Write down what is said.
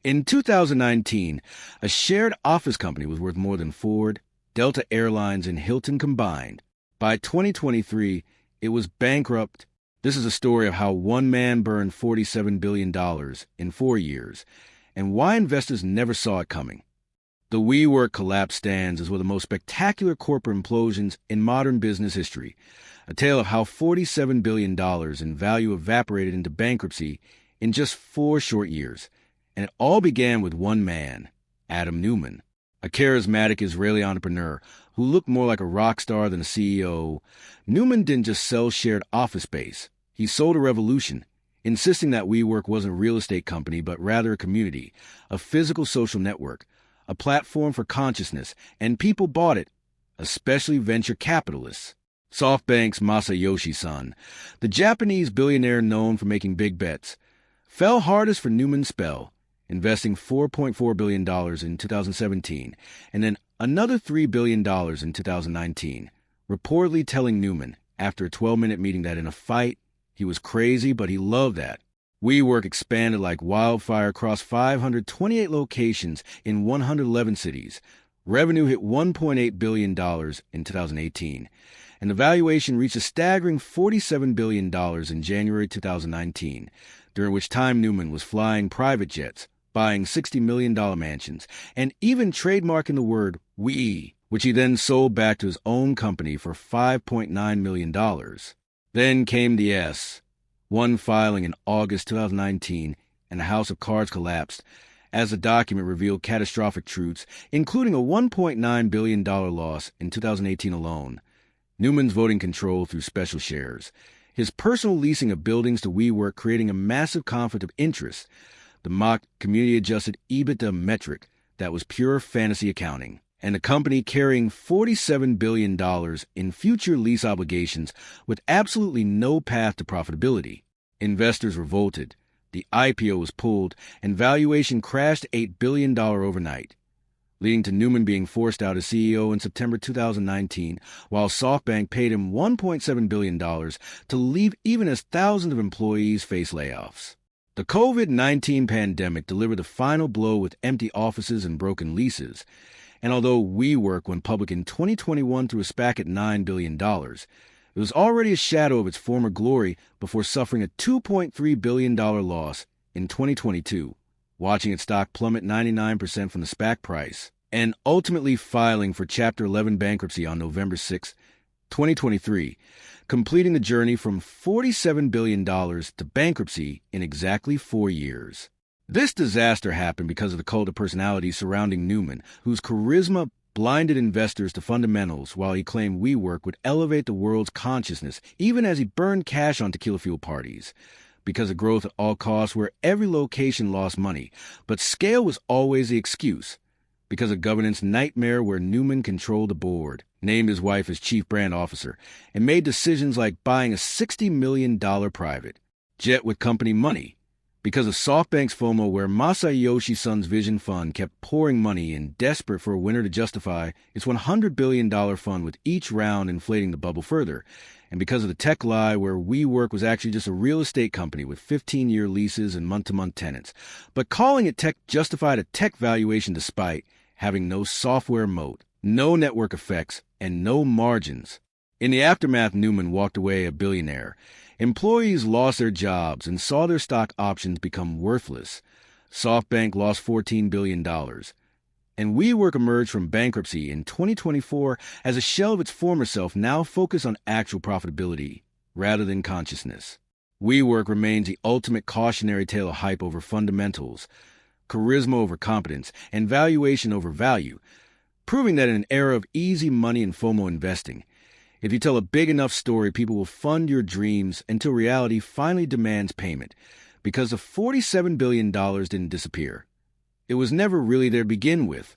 In 2019, a shared office company was worth more than Ford, Delta Airlines, and Hilton combined. By 2023, it was bankrupt. This is a story of how one man burned $47 billion in 4 years, and why investors never saw it coming. The WeWork collapse stands as one of the most spectacular corporate implosions in modern business history, a tale of how $47 billion in value evaporated into bankruptcy in just 4 short years. And it all began with one man, Adam Neumann, a charismatic Israeli entrepreneur who looked more like a rock star than a CEO. Neumann didn't just sell shared office space. He sold a revolution, insisting that WeWork wasn't a real estate company, but rather a community, a physical social network, a platform for consciousness, and people bought it, especially venture capitalists. SoftBank's Masayoshi Son, the Japanese billionaire known for making big bets, fell hardest for Neumann's spell, investing $4.4 billion in 2017, and then another $3 billion in 2019, reportedly telling Neumann, after a 12-minute meeting, that in a fight, he was crazy, but he loved that. WeWork expanded like wildfire across 528 locations in 111 cities. Revenue hit $1.8 billion in 2018, and the valuation reached a staggering $47 billion in January 2019, during which time Neumann was flying private jets, buying $60 million mansions, and even trademarking the word "we," which he then sold back to his own company for $5.9 million. Then came the S. One filing in August 2019, and the House of Cards collapsed, as the document revealed catastrophic truths, including a $1.9 billion loss in 2018 alone, Neumann's voting control through special shares, his personal leasing of buildings to WeWork creating a massive conflict of interest, the mocked community-adjusted EBITDA metric that was pure fantasy accounting, and a company carrying $47 billion in future lease obligations with absolutely no path to profitability. Investors revolted, the IPO was pulled, and valuation crashed to $8 billion overnight, leading to Neumann being forced out as CEO in September 2019, while SoftBank paid him $1.7 billion to leave even as thousands of employees face layoffs. The COVID-19 pandemic delivered the final blow with empty offices and broken leases, and although WeWork went public in 2021 through a SPAC at $9 billion, it was already a shadow of its former glory before suffering a $2.3 billion loss in 2022, watching its stock plummet 99% from the SPAC price, and ultimately filing for Chapter 11 bankruptcy on November 6, 2023, completing the journey from $47 billion to bankruptcy in exactly 4 years. This disaster happened because of the cult of personality surrounding Neumann, whose charisma blinded investors to fundamentals while he claimed WeWork would elevate the world's consciousness, even as he burned cash on tequila-fueled parties. Because of growth at all costs, where every location lost money, but scale was always the excuse. Because of governance nightmare where Neumann controlled the board, named his wife as chief brand officer, and made decisions like buying a $60 million private jet with company money. Because of SoftBank's FOMO, where Masayoshi Son's vision fund kept pouring money in, desperate for a winner to justify its $100 billion fund, with each round inflating the bubble further. And because of the tech lie, where WeWork was actually just a real estate company with 15-year leases and month-to-month tenants, but calling it tech justified a tech valuation despite having no software moat, no network effects, and no margins. In the aftermath, Neumann walked away a billionaire. Employees lost their jobs and saw their stock options become worthless. SoftBank lost $14 billion. And WeWork emerged from bankruptcy in 2024 as a shell of its former self, now focused on actual profitability rather than consciousness. WeWork remains the ultimate cautionary tale of hype over fundamentals, charisma over competence, and valuation over value, proving that in an era of easy money and FOMO investing, if you tell a big enough story, people will fund your dreams until reality finally demands payment, because the $47 billion didn't disappear. It was never really there to begin with.